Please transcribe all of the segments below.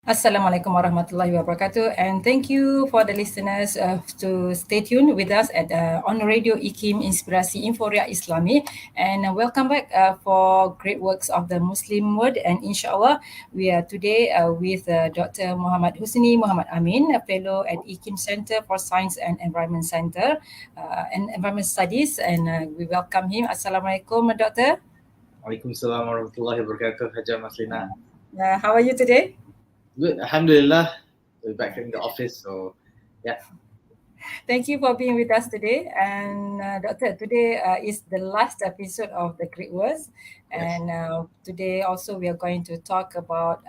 Assalamualaikum warahmatullahi wabarakatuh, and thank you for the listeners to stay tuned with us at on radio IKIM Inspirasi Inforia Islami, and welcome back for great works of the Muslim world. And inshallah we are today with Dr. Muhammad Husni Muhammad Amin, a fellow at IKIM Center for Science and Environment Center and Environment Studies, and we welcome him. Assalamualaikum, Doctor. Waalaikumsalam warahmatullahi wabarakatuh, Hajar Maslina. How are you today? Good, Alhamdulillah. We're back in the office, so yeah. Thank you for being with us today. And Doctor, today is the last episode of the Great Words. Yes. And today also we are going to talk about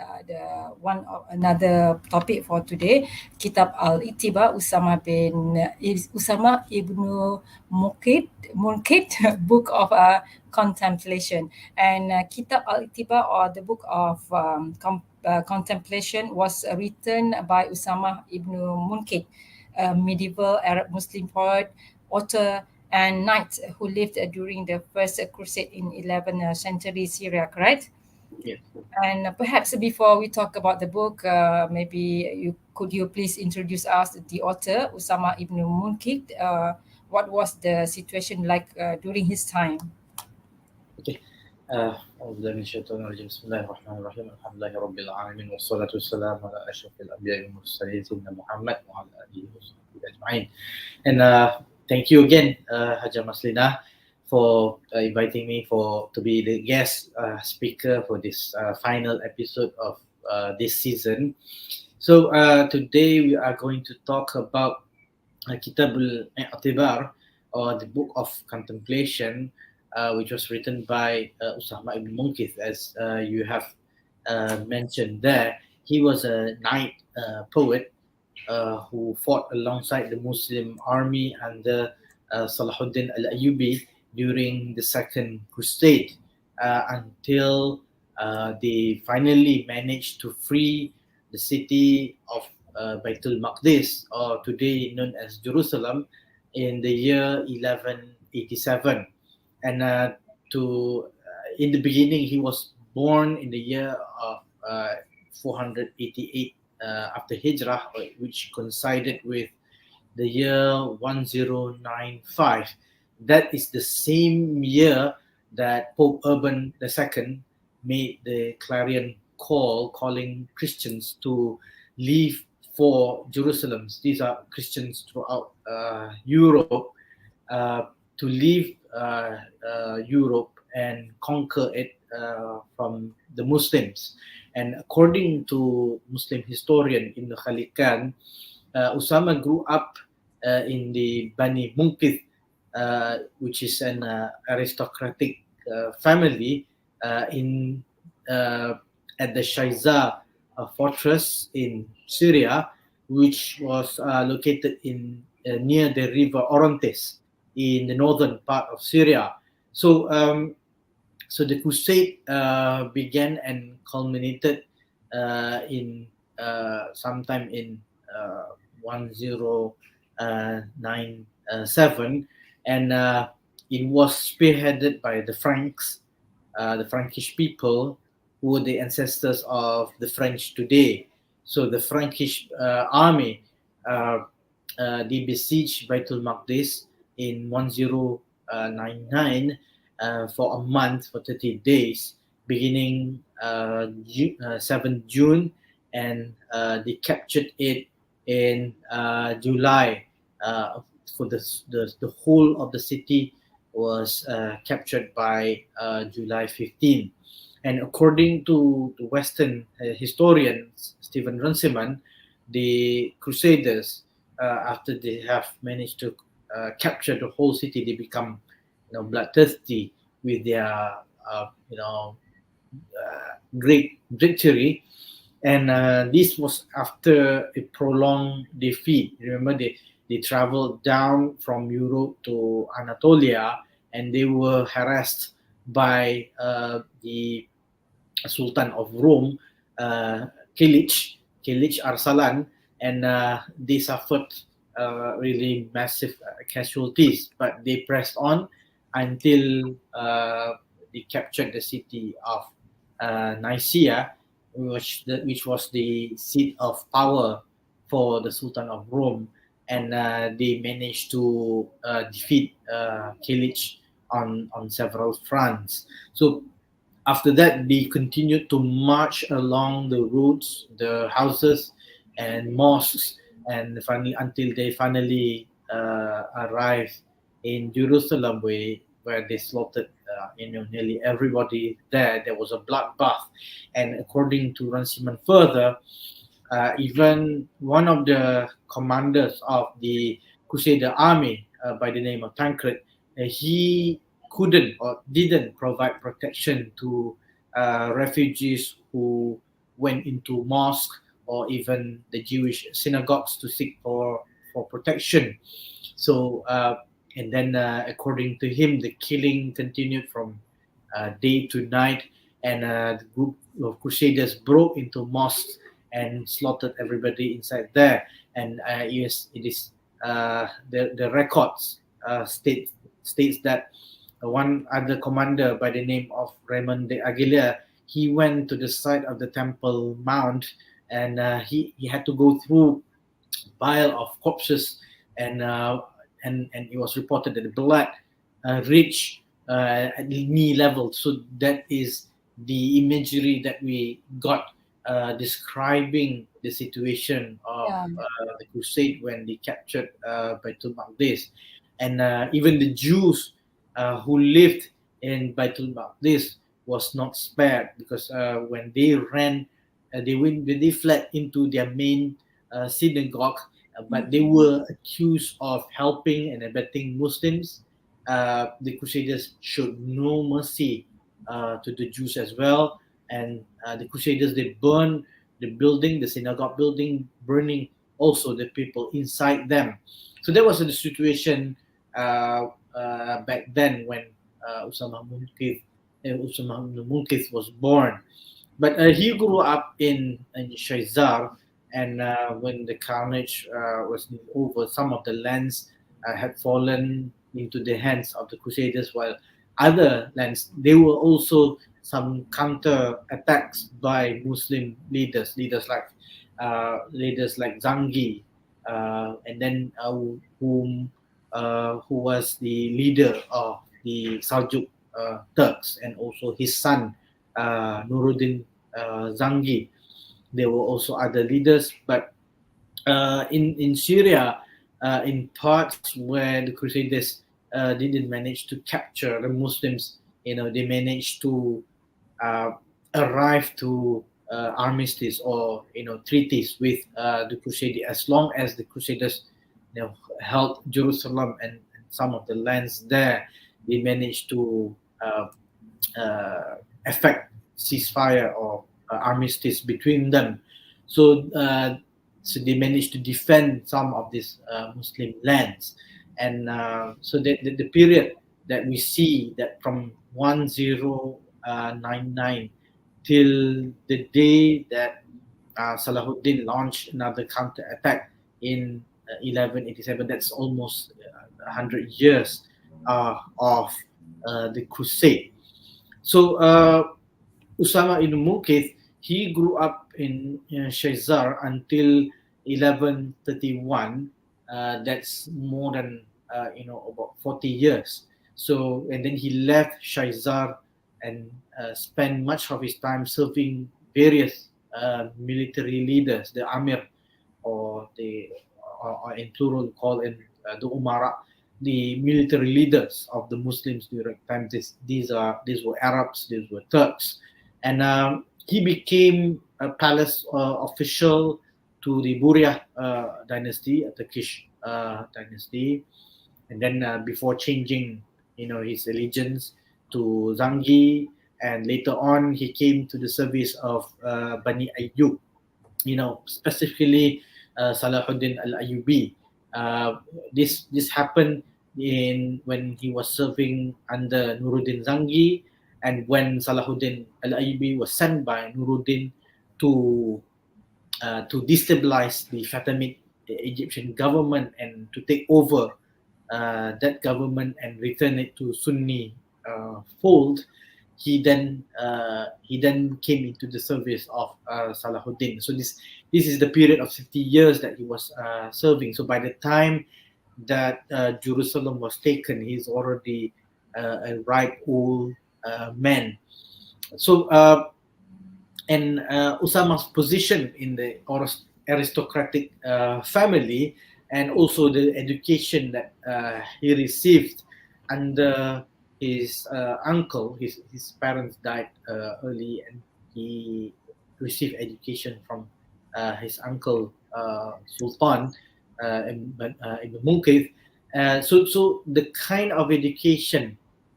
another topic for today, Kitab al-Tibar Usamah ibn Munqidh, book of contemplation. And Kitab al-Tibar, or the book of contemplation, was written by Usamah ibn Munqidh, a medieval Arab Muslim poet, author, and knight who lived during the First Crusade in 11th century Syria, correct? Yes. And perhaps before we talk about the book, maybe could you please introduce us the author, Usamah ibn Munqidh? What was the situation like during his time? Okay. أعوذ بالله من الشيطان الرجيم بسم الله الرحمن الرحيم الحمد لله رب العالمين والصلاة والسلام على أشرف الأنبياء والمرسلين سيدنا محمد وعلى آله وصحبه أجمعين. And thank you again, Hajar Maslina, for inviting me to be the guest speaker for this final episode of this season. So today we are going to talk about Kitab al-Tibar, or the book of contemplation, which was written by Usamah ibn Munqidh, as you have mentioned there. He was a knight poet who fought alongside the Muslim army under Salahuddin al-Ayyubi during the Second Crusade until they finally managed to free the city of Bayt al-Maqdis, or today known as Jerusalem, in the year 1187. And in the beginning, he was born in the year of 488 after Hijrah, which coincided with the year 1095. That is the same year that Pope Urban II made the clarion call, calling Christians to leave for Jerusalem. These are Christians throughout Europe, to leave Europe and conquer it from the Muslims. And according to Muslim historian Ibn Khalid, Usamah grew up in the Bani Munqidh, which is an aristocratic family at the Shaiza fortress in Syria, which was located near the river Orontes in the northern part of Syria. So the crusade began and culminated in sometime in 1097, and it was spearheaded by the Franks, the Frankish people, who were the ancestors of the French today. So the Frankish army, they besieged Bayt al-Maqdis in 1099 for a month, for 30 days, beginning 7th June, and they captured it in July. For the whole of the city was captured by July 15. And according to the Western historian Stephen Runciman, the Crusaders, after they have managed to capture the whole city, they become bloodthirsty with their great victory. And this was after a prolonged defeat. Remember, they traveled down from Europe to Anatolia, and they were harassed by the Sultan of Rome, Kilich Arsalan, and they suffered really massive casualties, but they pressed on until they captured the city of Nicaea, which was the seat of power for the Sultan of Rome, and they managed to defeat Kilich on several fronts. So after that, they continued to march along the roads, the houses, and mosques, and finally until they finally arrived in Jerusalem, where they slaughtered nearly everybody there. There was a bloodbath, and according to Runciman further, even one of the commanders of the Crusader army by the name of Tancred, he couldn't or didn't provide protection to refugees who went into mosque or even the Jewish synagogues to seek for protection. So, and then according to him, the killing continued from day to night, and the group of Crusaders broke into mosques and slaughtered everybody inside there. And yes, it is the records states that one other commander by the name of Raymond de Aguilera, he went to the site of the Temple Mount, and he had to go through pile of corpses, and and it was reported that the blood reached at knee level. So that is the imagery that we got describing the situation of Yeah. the crusade when they captured Baytul Maqdis, and even the Jews who lived in Baytul Maqdis was not spared, because when they ran, when they fled into their main synagogue, but they were accused of helping and abetting Muslims. The Crusaders showed no mercy to the Jews as well, and the Crusaders, they burned the building, the synagogue building, burning also the people inside them. So that was the situation back then when Usamah ibn Munqidh was born. But he grew up in Shaizar, and when the carnage was over, some of the lands had fallen into the hands of the Crusaders, while other lands, there were also some counter attacks by Muslim leaders like Zangi, and then who was the leader of the Seljuk Turks, and also his son Nuruddin Zangi. There were also other leaders, but in Syria, in parts where the Crusaders didn't manage to capture the Muslims, they managed to uh, arrive to armistice or treaties with the Crusaders. As long as the Crusaders held Jerusalem and some of the lands there, they managed to effect ceasefire or armistice between them. So, so they managed to defend some of these Muslim lands, and so the period that we see that from 1099 till the day that Salahuddin launched another counter attack in 1187. That's almost 100 years of the crusade. So Usamah ibn Munqidh, he grew up in Shaizar until 1131. That's more than about 40 years. So, and then he left Shaizar and spent much of his time serving various military leaders, the amir, or or in plural called in the umara, the military leaders of the Muslims during time. These were Arabs, these were Turks, and he became a palace official to the Buria dynasty, a Turkish dynasty, and then before changing, his allegiance to Zangi, and later on he came to the service of Bani Ayyub, specifically Salahuddin al-Ayyubi. This happened in when he was serving under Nuruddin Zangi, and when Salahuddin al-Ayyubi was sent by Nuruddin to to destabilize the Fatimid Egyptian government and to take over that government and return it to Sunni fold. he then came into the service of Salahuddin. So this is the period of 50 years that he was serving. So by the time that Jerusalem was taken, he's already a ripe old man. So and Usamah's position in the aristocratic family, and also the education that he received under his uncle. His parents died early, and he received education from his uncle Sultan Ibn Munqidh. So the kind of education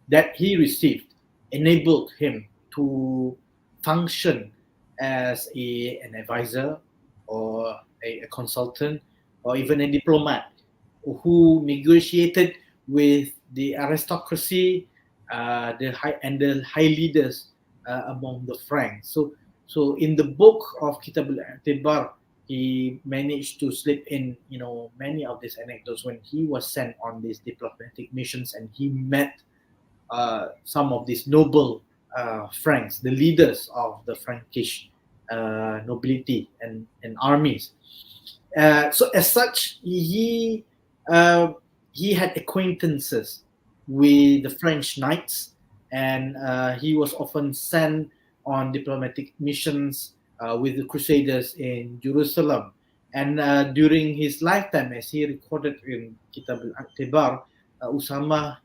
that he received enabled him to function as an advisor, or a consultant, or even a diplomat who negotiated with the aristocracy, the high leaders among the Franks. So in the book of Kitab al-Tibar, he managed to slip in, many of these anecdotes when he was sent on these diplomatic missions, and he met some of these noble Franks, the leaders of the Frankish nobility and armies. So as such, he had acquaintances with the French knights, and he was often sent on diplomatic missions with the Crusaders in Jerusalem. And during his lifetime, as he recorded in Kitab al-Tibar, Usamah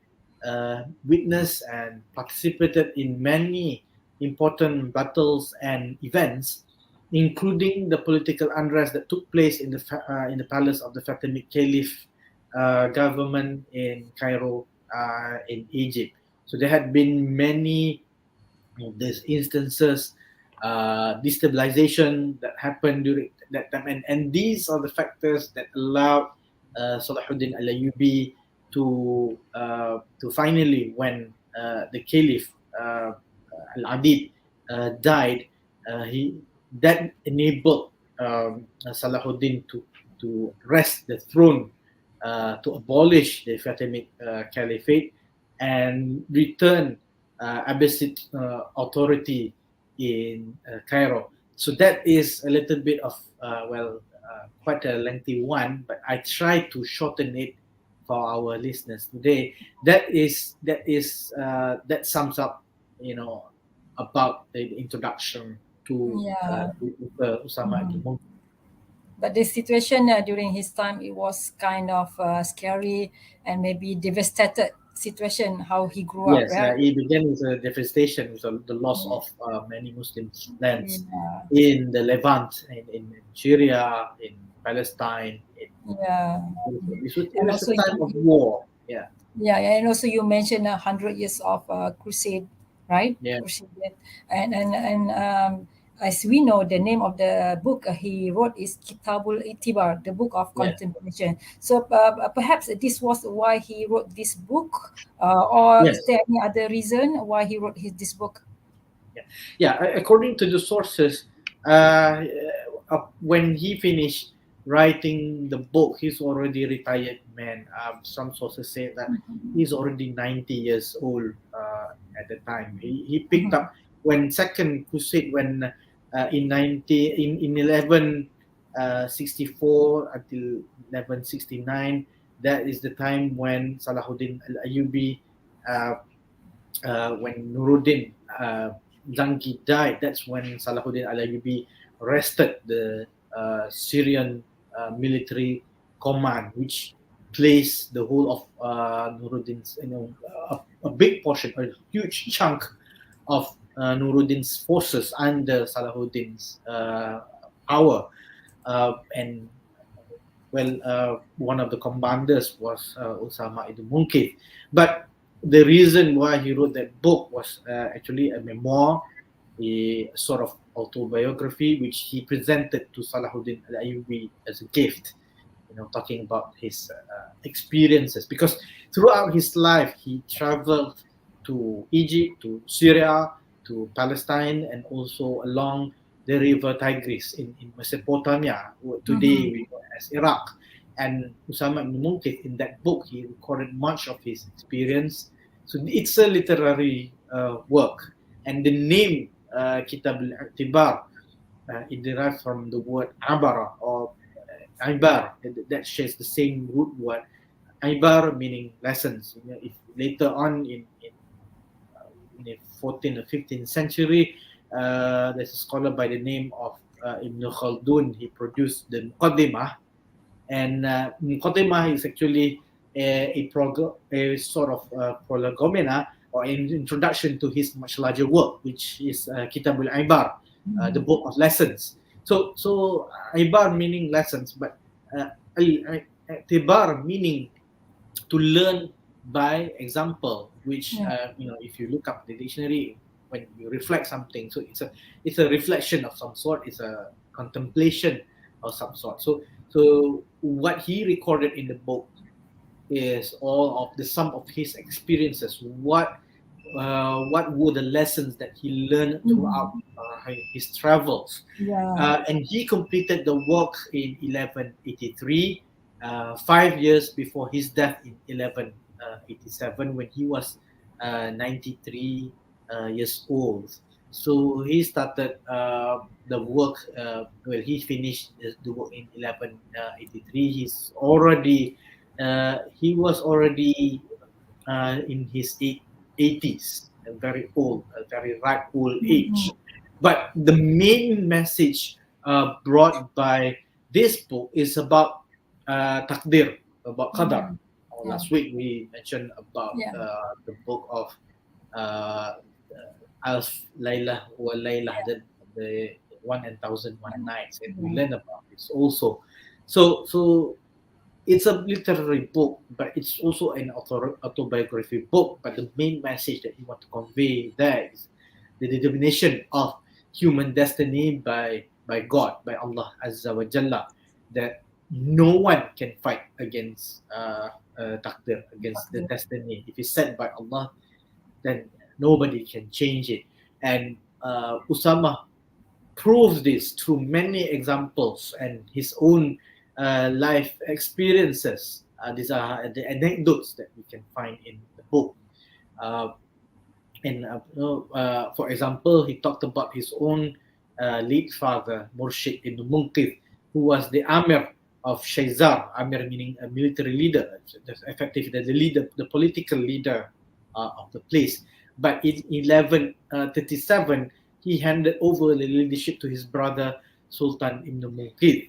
witnessed and participated in many important battles and events, including the political unrest that took place in the palace of the Fatimid Caliph government in Cairo, in Egypt. So there had been many of these instances, destabilization that happened during that time, and these are the factors that allowed Salahuddin al-Ayyubi to finally, when the Caliph al-Adid died, he that enabled Salahuddin to wrest the throne, to abolish the Fatimid Caliphate, and return Abbasid authority in Cairo. So that is a little bit of quite a lengthy one, but I try to shorten it for our listeners today. That sums up, about the introduction to Yeah. Usamah ibn Munqidh. But the situation during his time, it was kind of scary and maybe devastated situation how he grew up, Yes, right? it began with a devastation, with the loss Yeah. of many Muslim lands Yeah. in the Levant, in Syria, in Palestine. Yeah. It And was a also time of war. Yeah, yeah, and also you mentioned 100 years of crusade, right? yeah, Crusade, and as we know, the name of the book he wrote is Kitabul Itibar, the book of yeah. contemplation. So perhaps this was why he wrote this book, or is Yes, there any other reason why he wrote this book? yeah, yeah. According to the sources, when he finished writing the book, he's already retired man. Some sources say that he's already 90 years old at the time. He picked up when Second Crusade, when in 1164 until 1169. That is the time when Salahuddin al-Ayyubi, uh, when Nuruddin Zangi died. That's when Salahuddin al-Ayyubi arrested the Syrian military command, which placed the whole of Nuruddin's, a big portion, a huge chunk of Nuruddin's forces under Salahuddin's power. And one of the commanders was Usamah ibn Munqidh. But the reason why he wrote that book was actually a memoir, a sort of autobiography, which he presented to Salahuddin al-Ayyubi as a gift. Talking about his experiences, because throughout his life he traveled to Egypt, to Syria, to Palestine, and also along the river Tigris in Mesopotamia, what today we know as Iraq. And Usamah ibn Munqidh, in that book, he recorded much of his experience. So it's a literary work. And the name Kitab al-Tibar, it derives from the word abara or ibar, that shares the same root word. Ibar meaning lessons. If later on in the 14th or 15th century, there's a scholar by the name of Ibn Khaldun. He produced the Muqaddimah, and Muqaddimah is actually a sort of prolegomena or an introduction to his much larger work, which is Kitab al-Ibar, the book of lessons. So Ibar meaning lessons, but tibar meaning to learn by example, which if you look up the dictionary, when you reflect something, so it's a reflection of some sort, it's a contemplation of some sort. So what he recorded in the book is all of the sum of his experiences. What were the lessons that he learned throughout his travels? And he completed the work in 1183, 5 years before his death in 1187, when he was 93 years old. So he started the work. He finished the work in 1183. He was already in his 80s, very old, a very ripe old age. But the main message brought by this book is about takdir, about qadar. Last week we mentioned about the book of Alf Layla wa Layla, the 1,001 Nights, and we learn about this also. So it's a literary book, but it's also an autobiography book. But the main message that he want to convey there is the determination of human destiny by God, by Allah Azza wa Jalla, that no one can fight against takdir, against the destiny. If it's set by Allah, then nobody can change it. And Usamah proves this through many examples and his own life experiences. These are the anecdotes that we can find in the book. For example, he talked about his own late father, Murshid ibn Munqidh, who was the amir of Shaizar. Amir meaning a military leader, effectively the leader, the political leader of the place. But in 1137, he handed over the leadership to his brother Sultan ibn Munqidh,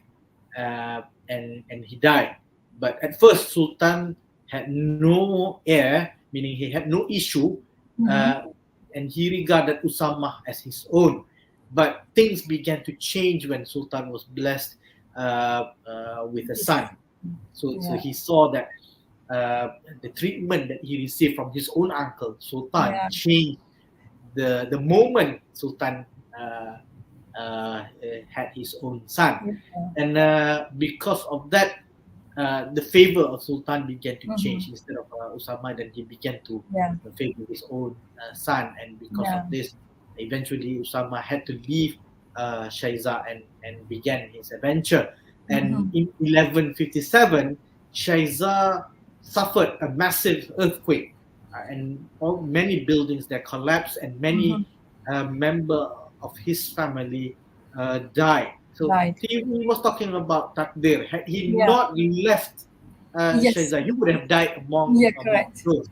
and he died. But at first, Sultan had no heir, meaning he had no issue, and he regarded Usamah as his own. But things began to change when Sultan was blessed with a son. So he saw that the treatment that he received from his own uncle Sultan changed the moment Sultan had his own son, and because of that, the favor of Sultan began to change. Instead of Usamah, then he began to favor his own son, and because of this, eventually Usamah had to leave Shaizar and began his adventure. And in 1157, Shaizar suffered a massive earthquake, and many buildings that collapsed, and many members of his family died. So he was talking about takdir. Had he not left Shaizar, he would have died among those,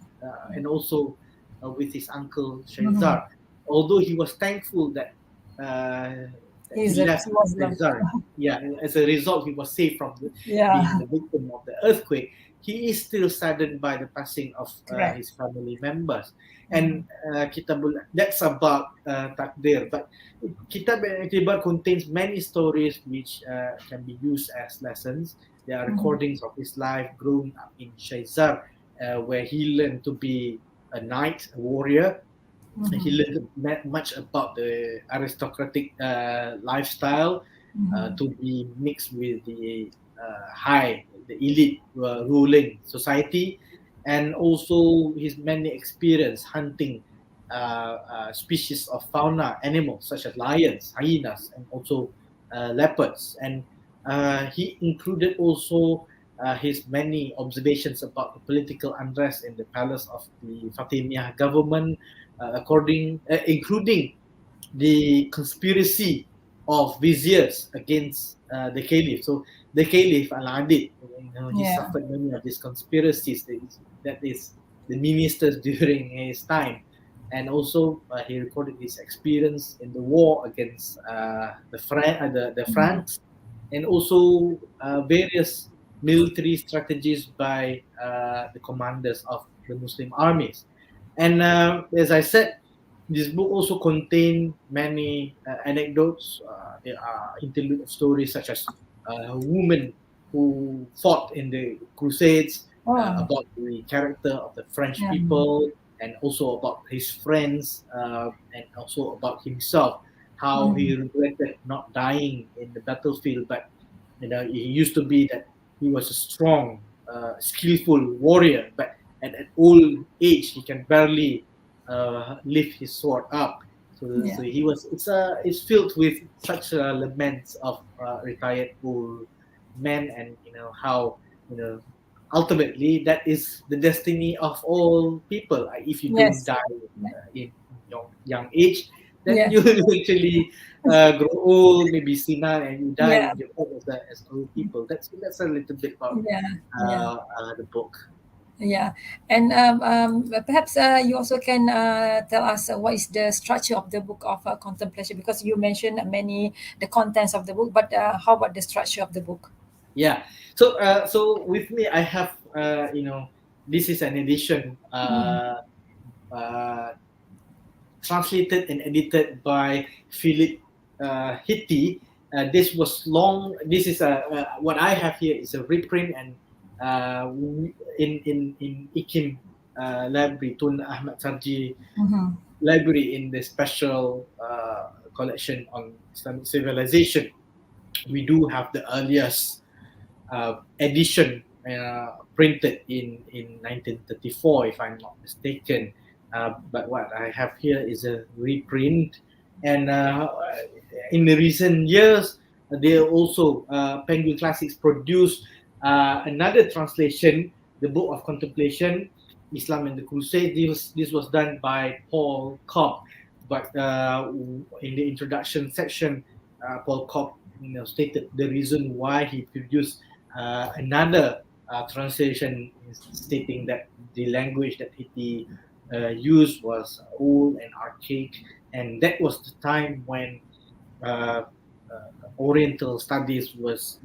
and also with his uncle Shaizar. Although he was thankful that he left Shaizar, as a result, he was saved from being the victim of the earthquake. He is still saddened by the passing of his family members. And that's about takdir. But Kitab al-Tibar contains many stories which can be used as lessons. There are recordings of his life growing up in Shaizar, where he learned to be a knight, a warrior. He learned much about the aristocratic lifestyle, to be mixed with the the elite ruling society, and also his many experience hunting species of fauna animals such as lions, hyenas, and also leopards. And he included also his many observations about the political unrest in the palace of the Fatimiyah government, including the conspiracy of viziers against the caliph. So the caliph al-Adid, he Yeah. suffered many of these conspiracies. That is the ministers during his time, and also he recorded his experience in the war against the Franks, and also various military strategies by the commanders of the Muslim armies. And as I said, this book also contains many anecdotes. There are interlude stories such as a woman who fought in the Crusades, Oh, about the character of the French yeah. people, and also about his friends, and also about himself, how he regretted not dying in the battlefield. But he used to be that he was a strong, skillful warrior, but at an old age he can barely lift his sword up. So Yeah. he was. It's filled with such laments of retired old men, and how ultimately that is the destiny of all people. If you don't Yes. die in young age, then Yes. you will actually grow old, maybe senile, and you die Yeah. in your home as old people. That's a little bit about Yeah. Yeah. the book. Yeah, and perhaps you also can tell us what is the structure of the book of contemplation, because you mentioned many the contents of the book, but how about the structure of the book? Yeah. So with me, I have this is an edition Mm. uh, translated and edited by Philip Hitti. This was long. This is what I have here is a reprint, and in IKIM library, Tun Ahmad Sarji Mm-hmm. library, in the special collection on Islamic civilization. We do have the earliest edition printed in 1934, if I'm not mistaken. But what I have here is a reprint, and in the recent years, they also Penguin Classics produced another translation, the Book of Contemplation, Islam and the Crusade. This was done by Paul Cobb, but in the introduction section, Paul Cobb stated the reason why he produced another translation, stating that the language that he used was old and archaic, and that was the time when uh, Oriental studies was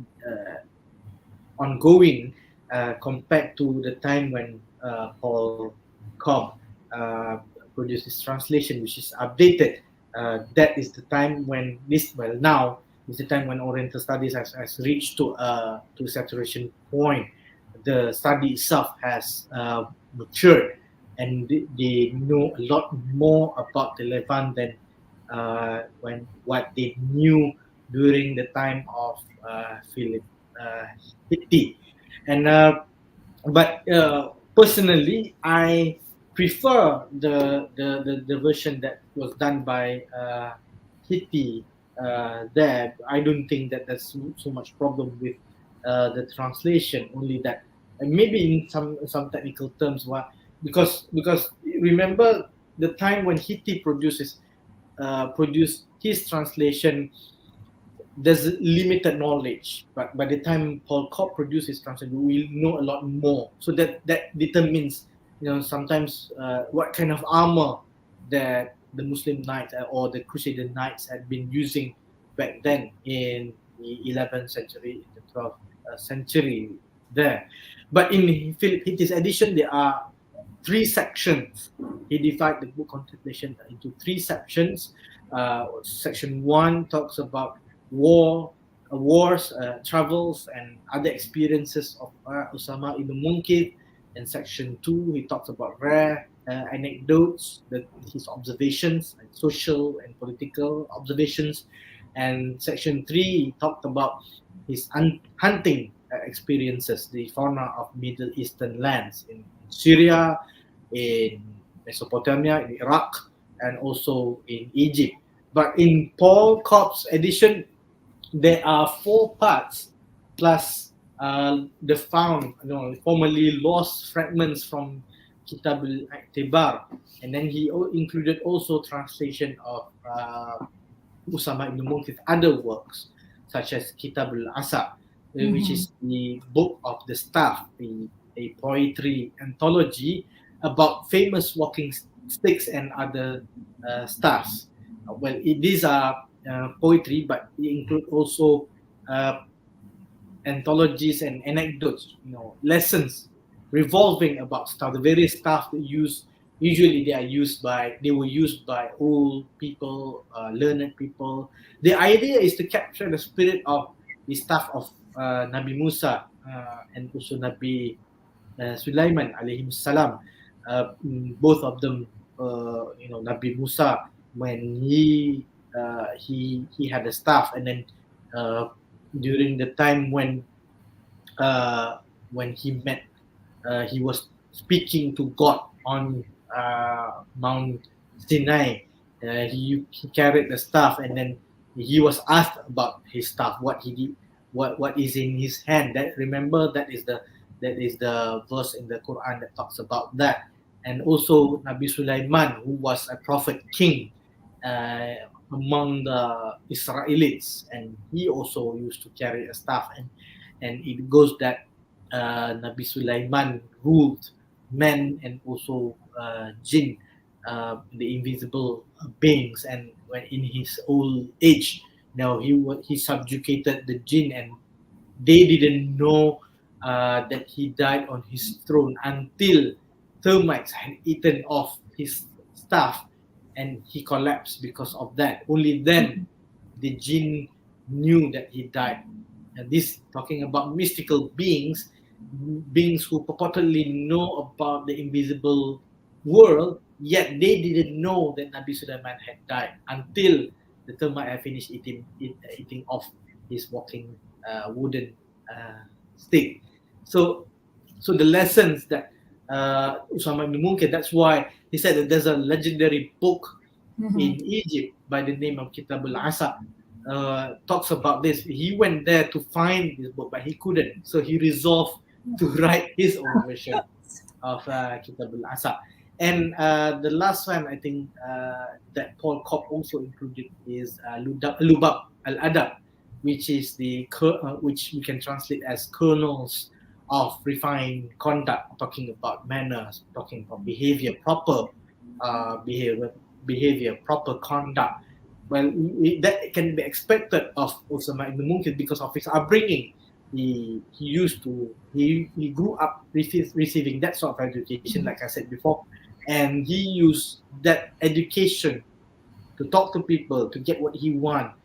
ongoing, compared to the time when Paul Cobb produced this translation, which is updated. That is the time when now is the time when Oriental studies has reached to saturation point. The study itself has matured, and they know a lot more about the Levant than when what they knew during the time of Philip Hitti. And but personally, I prefer the version that was done by Hitti. There, I don't think that there's so much problem with the translation. Only that, and maybe in some technical terms, why, because remember the time when Hitti produced his translation, there's limited knowledge, but by the time Paul Cobb produces his translation, we know a lot more. So that determines, sometimes what kind of armor that the Muslim knights or the Crusader knights had been using back then in the 11th century, in the 12th century there. But in Philip Hitti's edition, there are three sections. He divided the book Contemplation into three sections. Section 1 talks about wars, travels, and other experiences of Usamah ibn Munqidh. In section 2, he talks about rare anecdotes, his observations, and social and political observations. And section 3, he talked about his hunting experiences, the fauna of Middle Eastern lands in Syria, in Mesopotamia, in Iraq, and also in Egypt. But in Paul Cobb's edition, there are 4 parts plus the found, formerly lost fragments from Kitab tibar, and then he included also translation of Usamah ibn Munqidh other works such as Kitab al-Asa, which is the book of the staff, a poetry anthology about famous walking sticks and other staffs. These are poetry, but they include also anthologies and anecdotes, lessons revolving about stuff. The various stuff that usually they were used by old people, learned people. The idea is to capture the spirit of the staff of Nabi Musa and also Nabi Sulaiman alayhi salam. Both of them, Nabi Musa, when he had a staff, and then during the time when he met, he was speaking to God on Mount Sinai. He carried the staff, and then he was asked about his staff, what he did, what is in his hand. That is the verse in the Quran that talks about that. And also Nabi Sulaiman, who was a prophet king among the Israelites, and he also used to carry a staff, and it goes that Nabi Sulaiman ruled men and also jinn, the invisible beings, and when in his old age, he subjugated the jinn, and they didn't know that he died on his throne until termites had eaten off his staff, and he collapsed because of that. Only then the jinn knew that he died. And this talking about mystical beings who purportedly know about the invisible world, yet they didn't know that Nabi Sulaiman had died until the termite had finished eating off his walking wooden stick. So the lessons that Usamah ibn Munqidh, that's why he said that there's a legendary book in Egypt by the name of Kitab al-Asa, talks about this. He went there to find this book, but he couldn't. So he resolved to write his own version of Kitab al-Asa. And the last one, I think, that Paul Kopp also included is Lubab al-Adab, which is which we can translate as kernels of refined conduct, talking about manners, talking about behavior, proper behavior, proper conduct. Well, that can be expected of Usamah ibn Munqidh because of his upbringing. He grew up receiving that sort of education, like I said before, and he used that education to talk to people, to get what he wants,